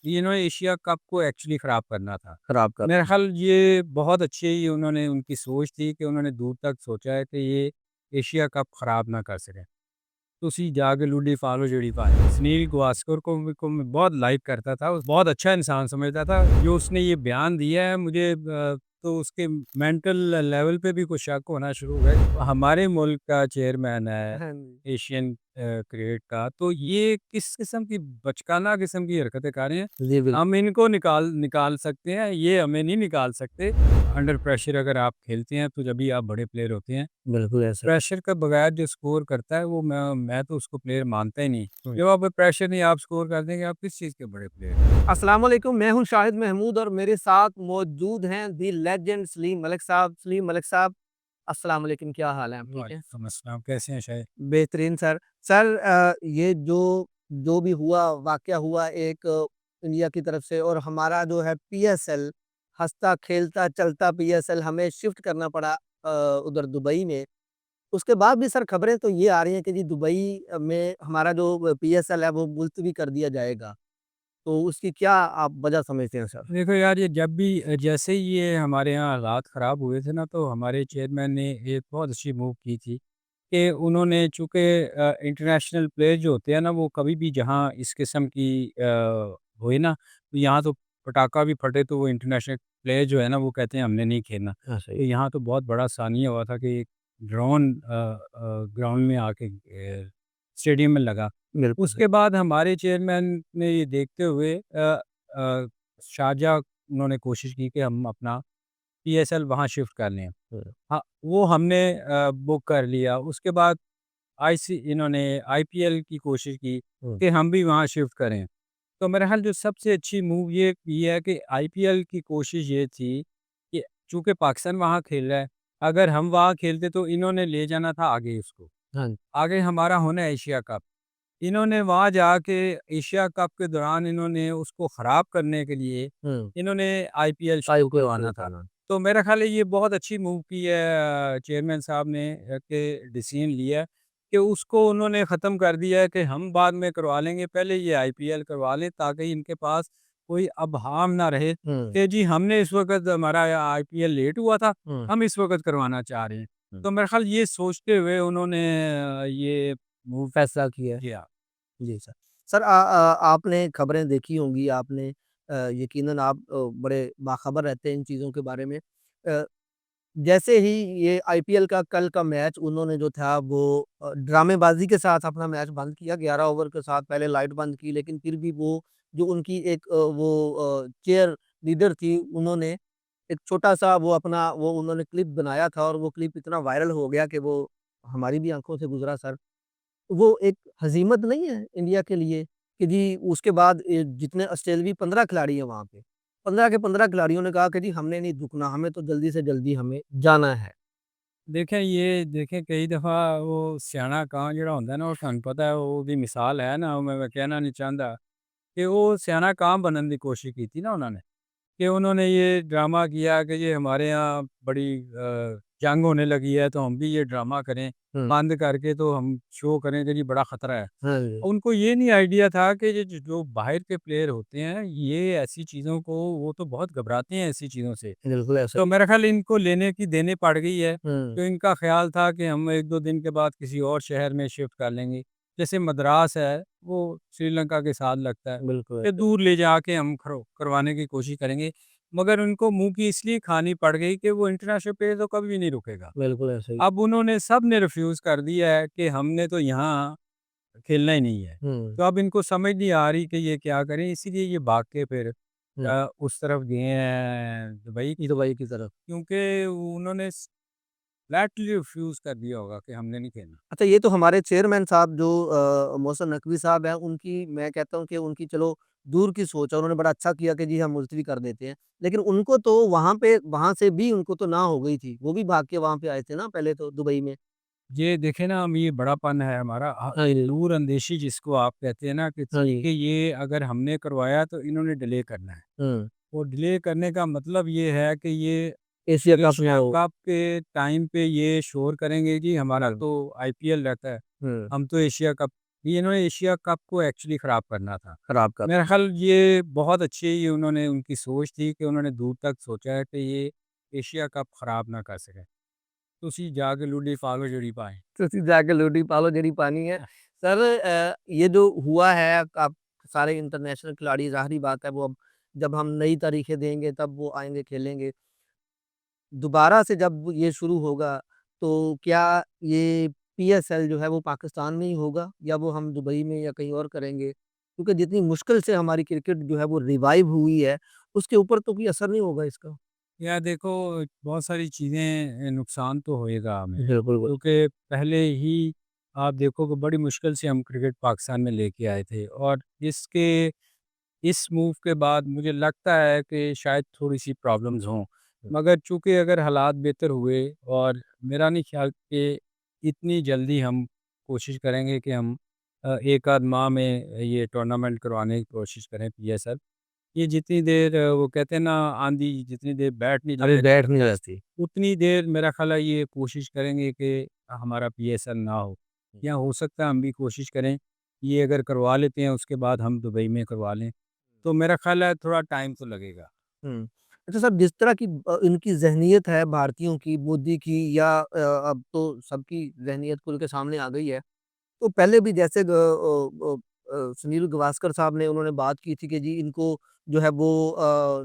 इन्होंने Asia cup को actually ख़राब करना था। खराब कर मेरा ख़्याल ये बहुत अच्छी उन्होंने उनकी सोच थी कि उन्होंने दूर तक सोचा है कि ये एशिया कप ख़राब ना कर सकें। ਤੁਸੀਂ ਜਾ के लूडी फालो जेड़ी पाए। सुनील गावस्कर को मैं बहुत लाइक करता था, बहुत अच्छा इंसान समझता था। जो उसने ये बयान दिया है मुझे तो उसके मेंटल लेवल पे भी कुछ शक होना शुरू हो गया। हमारे मुल्क का चेयरमैन है हाँ जी। एशियन क्रिकेट का, तो ये किस किस्म की बचकाना किस्म की हरकतें कर रहे हैं। जी, बिल्कुल। हम इनको निकाल निकाल सकते हैं, ये हमें नहीं निकाल सकते। अंडर प्रेशर अगर आप खेलते हैं तो जभी आप बड़े प्लेयर होते हैं। बिल्कुल ऐसा। प्रेशर के बगैर जो स्कोर करता है वो मैं तो उसको प्लेयर मानता ही नहीं। हुँ। जब आप पे प्रेशर नहीं आप स्कोर कर देंगे, आप किस चीज़ के बड़े प्लेयर हैं? अस्सलाम वालेकुम, मैं हूँ शाहिद महमूद और मेरे साथ मौजूद हैं दी लेजेंड सलीम मलिक साहब। सलीम मलिक साहब, अस्सलाम वालेकुम, क्या हाल है? आप ठीक हैं? वालेकुम अस्सलाम, कैसे हैं शायद? बेहतरीन सर। सर ये जो जो भी हुआ, वाक़या हुआ एक इंडिया की तरफ से और हमारा जो है पीएसएल, हँसता खेलता चलता पीएसएल हमें शिफ्ट करना पड़ा उधर दुबई में। उसके बाद भी सर खबरें तो ये आ रही हैं कि जी दुबई में हमारा जो पीएसएल है वो मुल्तवी कर दिया जाएगा। तो उसकी क्या आप वजह समझते हैं सर? देखो यार, ये जब भी जैसे ही ये हमारे यहाँ हालात ख़राब हुए थे ना, तो हमारे चेयरमैन ने एक बहुत अच्छी मूव की थी कि उन्होंने चूँकि इंटरनेशनल प्लेयर जो होते हैं ना, वो कभी भी जहाँ इस किस्म की हुए ना, तो यहाँ तो पटाखा भी फटे तो वो इंटरनेशनल प्लेयर जो है ना, वो कहते हैं हमने नहीं खेलना। हाँ, तो सही। यहाँ तो बहुत बड़ा सानिया हुआ था कि ड्रोन ग्राउंड में आके स्टेडियम में लगा। बिल्कुल सही। उसके बाद हमारे चेयरमैन ने ये देखते हुए अ, शारजाह उन्होंने कोशिश की कि हम अपना पीएसएल वहाँ शिफ्ट कर लें। हुँ, हाँ, वो हमने बुक कर लिया। उसके बाद इन्होंने आईपीएल की कोशिश की हुँ, कि हम भी वहाँ शिफ्ट करें। तो मेरा ख़्याल जो सबसे अच्छी मूव ये की है कि आईपीएल की कोशिश ये थी कि चूँकि पाकिस्तान वहाँ खेल रहा है, अगर हम वहाँ खेलते तो इन्होंने ले जाना था आगे उसको। हाँ जी। आगे हमारा होना है एशिया कप। इन्होंने वहाँ जाके एशिया कप के दौरान इन्होंने उसको ख़राब करने के लिए हुँ, इन्होंने आईपीएल शुरू आईपीएल शुरू करवाना था। करना। तो मेरा ख़्याल है ये बहुत अच्छी मूव की है चेयरमैन साहब ने कि डिसीज़न लिया है कि उसको उन्होंने ख़त्म कर दिया है कि हम बाद में करवा लेंगे, पहले ये आईपीएल करवा लें ताकि इनके पास कोई अबहाम ना रहे हुँ, कि जी हमने इस वक़्त हमारा आईपीएल लेट हुआ था, हुँ, हम इस वक़्त करवाना चाह रहे हैं। हुँ। तो मेरा ख़्याल ये सोचते हुए उन्होंने ये मूव फैसला किया है। किया। जी सर। सर आपने खबरें देखी होंगी, आपने यकीनन आप बड़े बाखबर रहते हैं इन चीज़ों के बारे में। जैसे ही ये आईपीएल का कल का मैच उन्होंने जो था वो ड्रामेबाज़ी के साथ अपना मैच बंद किया, 11 ओवर के साथ पहले लाइट बंद की, लेकिन फिर भी वो जो उनकी एक चीयर लीडर थी, उन्होंने एक छोटा-सा वो अपना वो उन्होंने क्लिप बनाया था और वो क्लिप इतना वायरल हो गया कि वो हमारी भी आँखों से गुज़रा सर। वो एक हज़ीमत नहीं है इंडिया के लिए कि जी उसके बाद जितने ऑस्ट्रेलवी 15 खिलाड़ी हैं वहाँ पे, 15 के 15 खिलाड़ियों ने कहा कि जी हमने नहीं रुकना, हमें तो जल्दी से जल्दी हमें जाना है। देखें कई दफ़ा वो सियाना कां जिहड़ा होंदा ना, ਉਹ ਸਾਨੂੰ पता है ਉਹਦੀ मिसाल है ना, मैं कहना नहीं चाहता कि वो सियाना कां बनने की कोशिश की थी ना उन्होंने, कि उन्होंने ये ड्रामा किया कि ये हमारे यहाँ बड़ी जंग होने लगी है तो हम भी ये ड्रामा करें, हुँ, बंद करके तो हम शो करें कि जी बड़ा ख़तरा है। हाँ जी, उनको ये नहीं आइडिया था कि ये जो बाहर के प्लेयर होते हैं, ये ऐसी चीज़ों को वो तो बहुत घबराते हैं ऐसी चीज़ों से। बिल्कुल ऐसा तो ही। मेरा ख़्याल इनको लेने की देनी पड़ गई है। हुँ, तो इनका ख़्याल था कि हम 1-2 दिन के बाद किसी और शहर में शिफ्ट कर लेंगे। जैसे मद्रास है, वो श्रीलंका के साथ लगता है, बिल्कुल कि ऐसा ही। दूर ले जाके हम करवाने की कोशिश करेंगे। मगर उनको मुँह की इसलिए खानी पड़ गई कि वो इंटरनेशनल प्लेयर तो कभी भी नहीं रुकेगा। बिल्कुल ऐसा ही। अब उन्होंने सब ने रिफ्यूज़ कर दिया है कि हमने तो यहाँ खेलना ही नहीं है। हुँ, तो अब इनको समझ नहीं आ रही कि ये क्या करें, इसीलिए ये भाग के फिर हुँ, उस तरफ गए हैं दुबई की तरफ, दुबई की तरफ। क्योंकि उन्होंने फ्लैटली रिफ्यूज़ कर दिया होगा कि हमने नहीं खेलना। अच्छा ये तो हमारे चेयरमैन साहब जो मोहसिन नकवी साहब हैं, उनकी मैं कहता हूँ कि उनकी चलो दूर की सोच है, उन्होंने बड़ा अच्छा किया कि जी हम मुलतवी कर देते हैं। लेकिन उनको तो वहाँ पे वहाँ से भी उनको तो ना हो गई थी, वो भी भाग के वहाँ पे आए थे ना पहले तो दुबई में। ये देखें ना, हम ये बड़ापन है हमारा, हाँ जी, दूरअंदेशी जिसको आप कहते हैं ना, हाँ जी। कि ये अगर हमने करवाया तो इन्होंने डिले करना है। हुँ, और डिले करने का मतलब ये है कि ये एशिया कप में एशिया हो। कप के टाइम पे ये शोर करेंगे कि हमारा हुँ, तो आईपीएल रहता है, हुँ, हम तो एशिया कप ये इन्होंने एशिया कप को एक्चुअली ख़राब करना था। खराब कर मेरा ख़्याल ये बहुत अच्छी ये उन्होंने उनकी सोच थी कि उन्होंने दूर तक सोचा है कि ये एशिया कप ख़राब ना कर सकें। ਤੁਸੀਂ ਜਾ ਕੇ लूडी फालो जड़ी पाए। तो सीधे जाके लोटी पालो जड़ी पानी है। सर ये जो हुआ है आप सारे इंटरनेशनल खिलाड़ी ज़ाहिर-सी बात है वो अब जब हम नई तारीखें देंगे तब वो आएँगे खेलेंगे। दोबारा से जब ये शुरू होगा, तो क्या ये पीएसएल जो है वो पाकिस्तान में ही होगा या वो हम दुबई में या कहीं और करेंगे? क्योंकि जितनी मुश्किल से हमारी क्रिकेट जो है वो रिवाइव हुई है, उसके ऊपर तो कोई असर नहीं होगा इसका? यार देखो, बहुत सारी चीज़ें नुकसान तो होएगा हमें, बिल्कुल, बिल्कुल। क्योंकि पहले ही आप देखो कि बड़ी मुश्किल से हम क्रिकेट पाकिस्तान में लेके आए थे और इसके इस मूव के बाद मुझे लगता है कि शायद थोड़ी-सी प्रॉब्लम्स हों। मगर चूँकि अगर हालात बेहतर हुए और मेरा नहीं ख़्याल कि इतनी जल्दी हम कोशिश करेंगे कि हम 1 आध माह में ये टूर्नामेंट करवाने की कोशिश करें पीएसएल। ये जितनी देर वो कहते हैं ना, आंधी जितनी देर बैठ नहीं अभी जाए बैठ नहीं रहती। उतनी देर मेरा ख़्याल है ये कोशिश करेंगे कि हमारा पीएसएल ना हो। या हो सकता है हम भी कोशिश करें, ये अगर करवा लेते हैं उसके बाद हम दुबई में करवा लें। तो मेरा ख़्याल है थोड़ा टाइम तो लगेगा। हुँ। अच्छा सर जिस तरह की इनकी ज़हनियत है भारतीयों की, मोदी की या अब तो सबकी ज़हनियत खुल के सामने आ गई है। तो पहले भी जैसे सुनील गावस्कर साहब ने उन्होंने बात की थी कि जी इनको जो है वो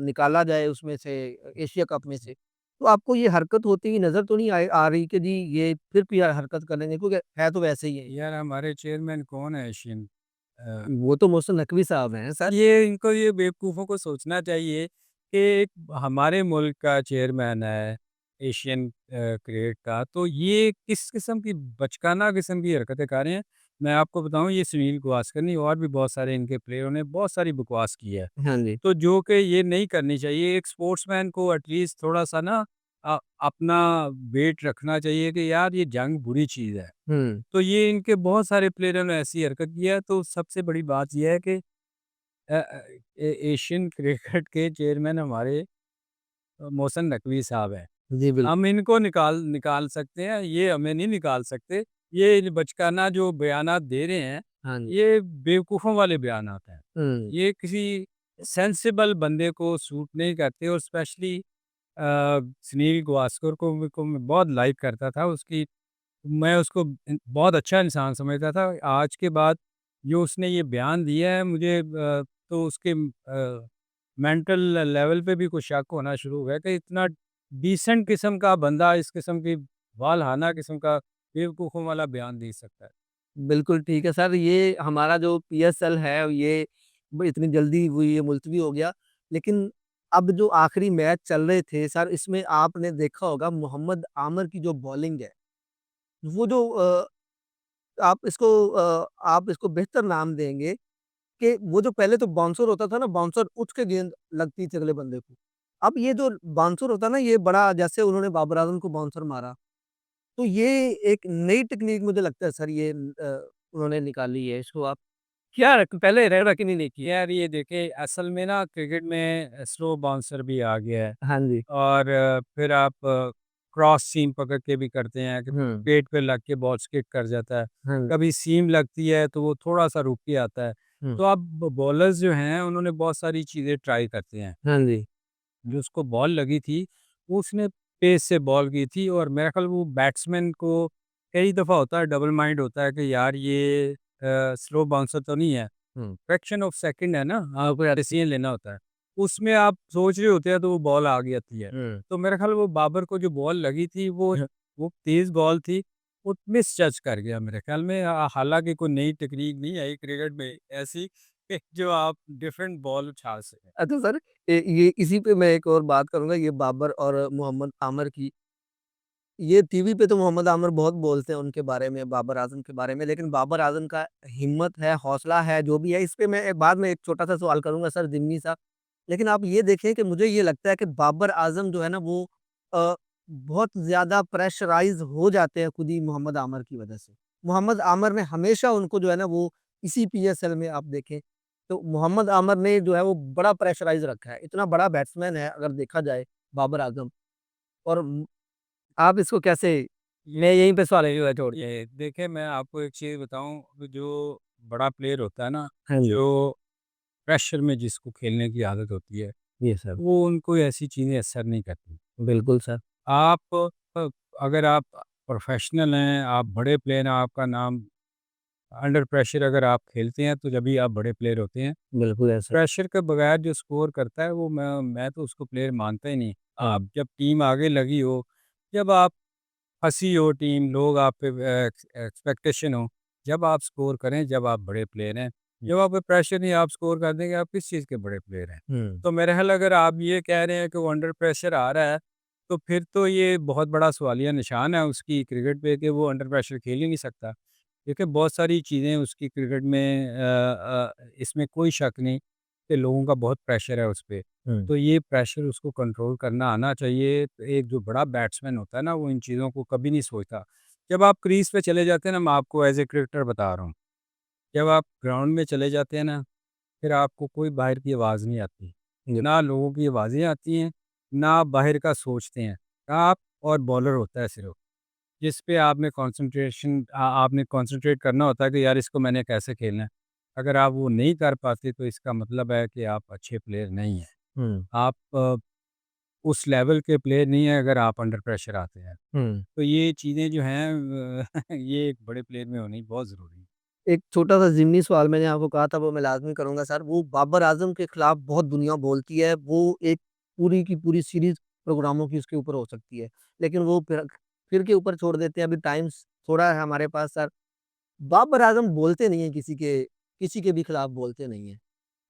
निकाला जाए उसमें से एशिया कप में से। तो आपको ये हरकत होती हुई नज़र तो नहीं आ रही कि जी ये फिर भी हरकत करेंगे क्योंकि है तो वैसे ही है। यार हमारे चेयरमैन कौन है एशियन? वो तो मोहसिन नकवी साहब हैं सर। ये इनको ये बेवकूफ़ों को सोचना चाहिए कि एक हमारे मुल्क का चेयरमैन है एशियन क्रिकेट का, तो ये किस किस्म की बचकाना किस्म की हरकतें कर रहे हैं। मैं आपको बताऊँ, ये सुनील गावस्कर नहीं और भी बहुत सारे इनके प्लेयरों ने बहुत सारी बकवास की है। हाँ जी। तो जो कि ये नहीं करनी चाहिए। एक स्पोर्ट्समैन को एटलीस्ट थोड़ा-सा ना अपना वेट रखना चाहिए कि यार ये जंग बुरी चीज़ है। हुँ। तो ये इनके बहुत सारे प्लेयरों ने ऐसी हरकत की है, तो सबसे बड़ी बात ये है कि अ अ, एशियन क्रिकेट के चेयरमैन हमारे मोहसिन नकवी साहब हैं। जी, बिल्कुल। हम इनको निकाल निकाल सकते हैं, ये हमें नहीं निकाल सकते। ये बचकाना जो बयानात दे रहे हैं, हाँ जी। ये बेवकूफ़ों वाले बयानात हैं। हुँ। ये किसी सेंसिबल बंदे को सूट नहीं करते और स्पेशली सुनील गावस्कर को मैं बहुत लाइक करता था। उसकी मैं उसको बहुत अच्छा इंसान समझता था। आज के बाद जो उसने ये बयान दिया है, मुझे तो उसके मेंटल लेवल पे भी कुछ शक होना शुरू हो गया कि इतना डिसेंट किस्म का बंदा इस किस्म की वालहाना किस्म का बेवकूफ़ों वाला बयान दे सकता है। बिल्कुल ठीक है सर, ये हमारा जो पीएसएल है ये ब इतनी जल्दी वो ये मुलतवी हो गया। लेकिन अब जो आखिरी मैच चल रहे थे सर इसमें आपने देखा होगा मोहम्मद आमिर की जो बॉलिंग है, वो जो आप इसको बेहतर नाम देंगे कि वो जो पहले तो बाउंसर होता था ना, बाउंसर उठ के गेंद लगती थी अगले बंदे को। अब ये जो बाउंसर होता है ना, ये बड़ा जैसे उन्होंने बाबर आज़म को बाउंसर मारा, तो ये एक नई टेक्नीक मुझे लगता है सर ये उन्होंने निकाली है। इसको आप क्या रख पहले रह रखी नहीं की। यार ये देखिए, असल में ना क्रिकेट में स्लो बाउंसर भी आ गया है। हाँ जी। और फिर आप क्रॉस सीम पकड़ के भी करते हैं कि हुँ, पेट पे लग के बॉल स्किप कर जाता है। हाँ, कभी सीम लगती है तो वो थोड़ा-सा रुक के आता है। हुँ, तो अब बॉलर्स जो हैं उन्होंने बहुत सारी चीज़ें ट्राई करते हैं। हाँ जी। जो उसको बॉल लगी थी, वो उसने पेस से बॉल की थी और मेरा ख़्याल वो बैट्समैन को कई दफ़ा होता है, डबल माइंड होता है कि यार ये स्लो बाउंसर तो नहीं है। हुँ, फ्रैक्शन ऑफ सेकंड है ना, आपको डिसीजन लेना होता है। उसमें आप सोच रहे होते हैं तो वो बॉल आ गई आती है। हुँ। तो मेरा ख़्याल वो बाबर को जो बॉल लगी थी वो तेज़ बॉल थी, वो मिसजज कर गया मेरे ख़्याल में। हालाँकि कोई नई टेक्नीक नहीं आई क्रिकेट में ऐसी कि जो आप डिफरेंट बॉल उछाल सकें। अच्छा सर ये इसी पे मैं एक और बात करूँगा ये बाबर और मोहम्मद आमिर की। ये टीवी पे तो मोहम्मद आमिर बहुत बोलते हैं उनके बारे में, बाबर आज़म के बारे में, लेकिन बाबर आज़म का हिम्मत है, हौसला है, जो भी है, इस पे मैं एक बाद में एक छोटा-सा सवाल करूँगा सर ज़िमनी सा। लेकिन आप ये देखें कि मुझे ये लगता है कि बाबर आज़म जो है ना वो अ, बहुत ज़्यादा प्रेशराइज़ हो जाते हैं खुद ही मोहम्मद आमिर की वज़ह से। मोहम्मद आमिर ने हमेशा उनको जो है ना वो इसी पीएसएल में आप देखें, तो मोहम्मद आमिर ने जो है वो बड़ा प्रेशराइज़ रखा है। इतना बड़ा बैट्समैन है अगर देखा जाए बाबर आज़म और आप इसको कैसे मैं ये यहीं पे सवाल है जो है छोड़ ये देखिए, मैं आपको एक चीज़ बताऊँ, जो बड़ा प्लेयर होता है ना, हाँ जी। जो प्रेशर में जिसको खेलने की आदत होती है, जी सर। वो उनको ऐसी चीज़ें असर नहीं करती। बिल्कुल सर। आप अगर आप प्रोफ़ेशनल हैं, आप बड़े प्लेयर हैं, आपका नाम अंडर प्रेशर अगर आप खेलते हैं, तो जभी आप बड़े प्लेयर होते हैं। बिल्कुल है सर। प्रेशर के बगैर जो स्कोर करता है, वो मैं तो उसको प्लेयर मानता ही नहीं। हाँ। आप जब टीम आगे लगी हो, जब आप फँसी हो टीम, लोग आप पे एक्सपेक्टेशन हो, जब आप स्कोर करें, जब आप बड़े प्लेयर हैं। जब आप पे प्रेशर नहीं, आप स्कोर कर देंगे, आप किस चीज़ के बड़े प्लेयर हैं? हुँ। तो मेरा ख़्याल अगर आप ये कह रहे हैं कि वो अंडर प्रेशर आ रहा है, तो फिर तो ये बहुत बड़ा सवालिया निशान है उसकी क्रिकेट पे कि वो अंडर प्रेशर खेल ही नहीं सकता। देखिए बहुत सारी चीज़ें उसकी क्रिकेट में इसमें कोई शक नहीं कि लोगों का बहुत प्रेशर है उस पे। हुँ। तो ये प्रेशर उसको कंट्रोल करना आना चाहिए। तो एक जो बड़ा बैट्समैन होता है ना, वो इन चीज़ों को कभी नहीं सोचता। जब आप क्रीज़ पे चले जाते हैं ना, मैं आपको एज़ ए क्रिकेटर बता रहा हूँ, जब आप ग्राउंड में चले जाते हैं ना, फिर आपको कोई बाहर की आवाज़ नहीं आती। जी। ना लोगों की आवाज़ें आती हैं, ना आप बाहर का सोचते हैं। आप और बॉलर होता है सिर्फ़, जिस पे आपने कंसंट्रेट करना होता है कि यार इसको मैंने कैसे खेलना है। अगर आप वो नहीं कर पाते, तो इसका मतलब है कि आप अच्छे प्लेयर नहीं हैं। हुँ। आप उस लेवल के प्लेयर नहीं हैं अगर आप अंडर प्रेशर आते हैं। हुँ। तो ये चीज़ें जो हैं ये एक बड़े प्लेयर में होनी बहुत ज़रूरी है। एक छोटा-सा ज़िमनी सवाल मैंने आपको कहा था वो मैं लाज़मी करूँगा सर, वो बाबर आज़म के खिलाफ बहुत दुनिया बोलती है, वो एक पूरी की पूरी सीरीज़ प्रोग्रामों की उसके ऊपर हो सकती है। लेकिन वो फिर के ऊपर छोड़ देते हैं, अभी टाइम्स थोड़ा है हमारे पास सर। बाबर आज़म बोलते नहीं हैं किसी के भी खिलाफ बोलते नहीं हैं।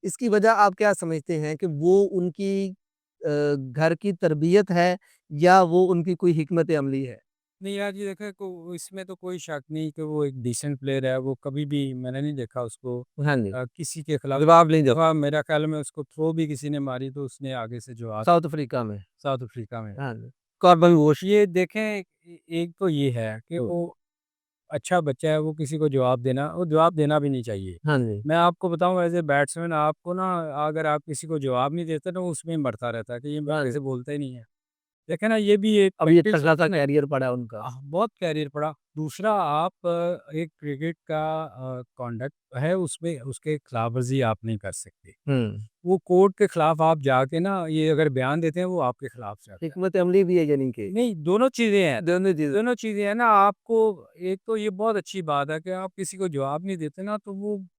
इसकी वजह आप क्या समझते हैं कि वो उनकी घर की तरबियत है या वो उनकी कोई हिकमत अमली है? नहीं यार, ये देखा इसमें तो कोई शक नहीं कि वो एक डिसेंट प्लेयर है। वो कभी भी मैंने नहीं देखा उसको हाँ जी। किसी के खिलाफ जवाब नहीं दो हाँ, मेरा ख्याल में उसको थ्रो भी किसी ने मारी तो उसने आगे से जवाब साउथ अफ्रीका में। साउथ अफ्रीका में। हाँ जी। Carbon wash. ये देखें एक तो ये है कि तो वो अच्छा बच्चा है, वो किसी को जवाब देना भी नहीं चाहिए। हाँ जी। मैं आपको बताऊँ एज़ ए बैट्समैन आपको ना, अगर आप किसी को जवाब नहीं देते ना, वो उसमें ही मरता रहता है कि ये हाँ मेरे जी। से बोलता ही नहीं है। देखें ना, ये भी एक अब ये प्रैक्टिस तगड़ा-सा कैरियर पड़ा उनका। बहुत कैरियर पड़ा। दूसरा आप एक क्रिकेट का कॉन्डक्ट है, उसमें उसके खिलाफ़वर्ज़ी आप नहीं कर सकते। हुँ। वो कोर्ट के खिलाफ़ आप जाके ना ये अगर बयान देते हैं, वो आपके खिलाफ़ जाता है। हिकमत अमली भी है यानी कि। नहीं, दोनों चीज़ें हैं। दोनों चीज़ें। दोनों चीज़ें हैं ना, आपको एक तो ये बहुत अच्छी बात है कि आप किसी को जवाब नहीं देते ना, तो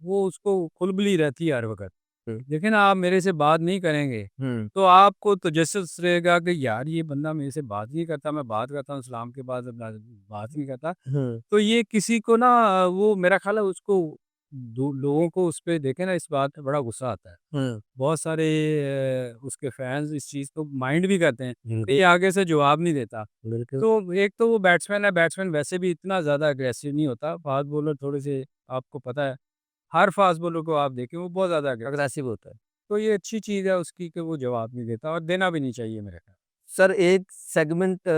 वो उसको खुलबली रहती है हर वक़्त। हुँ। देखिए ना, आप मेरे से बात नहीं करेंगे, हुँ। तो आपको तजस्सुस रहेगा कि यार ये बंदा मेरे से बात नहीं करता, मैं बात करता हूँ सलाम के बाद बात नहीं करता। हुँ। तो ये किसी को ना वो मेरा ख़्याल है उसको दो लोगों को उस पे देखें ना, इस बात पे बड़ा गुस्सा आता है। हुँ। बहुत सारे उसके फैन्स इस चीज़ को माइंड भी करते हैं, कि बिल्कुल, ये आगे से जवाब नहीं देता। बिल्कुल। तो एक तो वो बैट्समैन है, बैट्समैन वैसे भी इतना ज़्यादा अग्रेसिव नहीं होता, फास्ट बॉलर थोड़े से आपको पता है, हर फास्ट बॉलर को आप देखें वो बहुत ज़्यादा अग्रेसिव। अग्रेसिव होता है। तो ये अच्छी चीज़ है उसकी कि वो जवाब नहीं देता और देना भी नहीं चाहिए मेरे ख़्याल। सर एक सेगमेंट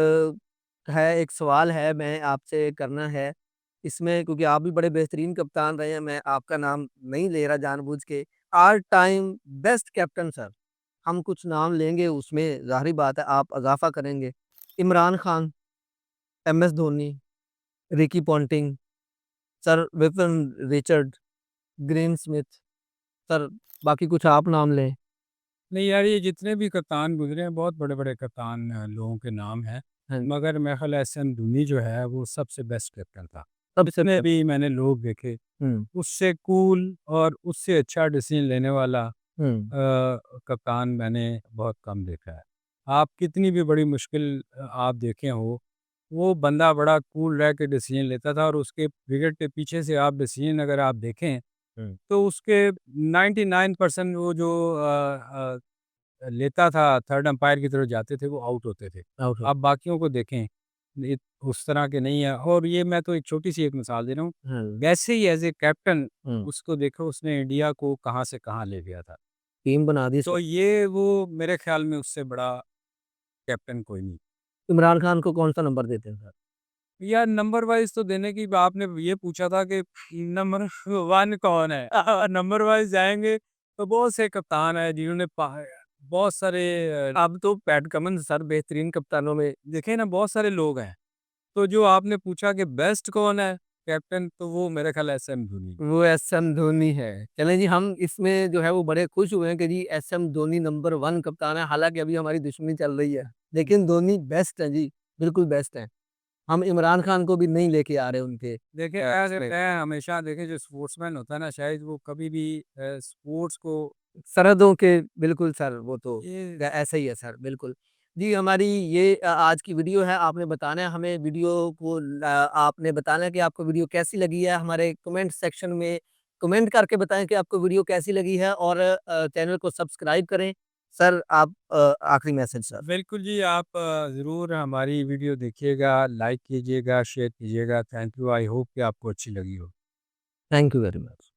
है, एक सवाल है मैं आपसे करना है। इसमें क्योंकि आप भी बड़े बेहतरीन कप्तान रहे हैं, मैं आपका नाम नहीं ले रहा जानबूझ के। All time best captain sir, हम कुछ नाम लेंगे उसमें ज़ाहिर-सी बात है आप इज़ाफ़ा करेंगे। Imran Khan, MS Dhoni, Ricky Ponting, sir Vipin Richard, Graeme Smith, sir बाकी कुछ आप नाम लें। नहीं यार, ये जितने भी कप्तान गुज़रे हैं, बहुत बड़े-बड़े कप्तान लोगों के नाम हैं, हाँ, मगर मेरा ख़्याल है एहसन धोनी जो है वो सबसे बेस्ट कैप्टन था। सबसे जितने बेस्ट। भी मैंने लोग देखे, हुँ। उससे कूल और उससे अच्छा डिसीज़न लेने वाला हुँ। कप्तान मैंने बहुत कम देखा है। आप कितनी भी बड़ी मुश्किल आप देखे हो, वो बंदा बड़ा कूल रह के डिसीज़न लेता था और उसके विकेट के पीछे से आप डिसीज़न अगर आप देखें, हुँ। तो उसके 99% वो जो लेता था, थर्ड अंपायर की तरफ जाते थे, वो आउट होते थे। आउट हो। आप बाकियों को देखें, ये उस तरह के नहीं है और ये मैं तो एक छोटी-सी एक मिसाल दे रहा हूँ। हाँ। वैसे ही एज़ ए कैप्टन हुँ। उसको देखो उसने इंडिया को कहाँ से कहाँ ले गया था। टीम बना दी तो सर। ये वो मेरे ख़्याल में उससे बड़ा कैप्टन कोई नहीं। इमरान खान को कौन-सा नंबर देते हैं सर? यार नंबर वाइज़ तो देने की आपने ये पूछा था कि नंबर 1 कौन है? नंबर वाइज़ जाएँगे तो बहुत से कप्तान हैं जिन्होंने बहुत सारे अब तो पैट कमिंस सर बेहतरीन कप्तानों में देखे ना बहुत सारे लोग हैं। तो जो आपने पूछा कि बेस्ट कौन है? कैप्टन तो वो मेरा ख्याल एसएम धोनी। वो एसएम धोनी है। चलें जी, हम इसमें जो है वो बड़े खुश हुए हैं कि जी एसएम धोनी नंबर 1 कप्तान है, हालाँकि अभी हमारी दुश्मनी चल रही है। लेकिन धोनी बेस्ट है जी, बिल्कुल बेस्ट हैं। हम इमरान खान को भी नहीं लेके आ रहे उनके देखिए उसमें। मैं हमेशा देखिए जो स्पोर्ट्समैन होता है ना शायद वो कभी भी स्पोर्ट्स को सरहदों के बिल्कुल सर, वो तो ये ऐसा ही है सर, बिल्कुल। जी, हमारी ये आज की वीडियो है, आपने बताना है हमें वीडियो को आपने बताना है कि आपको वीडियो कैसी लगी है, हमारे कमेंट सेक्शन में कमेंट करके बताएँ कि आपको वीडियो कैसी लगी है और चैनल को सब्सक्राइब करें। सर आप आखिरी मैसेज सर। बिल्कुल जी आप ज़रूर हमारी वीडियो देखिएगा, लाइक कीजिएगा, शेयर कीजिएगा। थैंक यू, आई होप कि आपको अच्छी लगी हो। Thank you very much.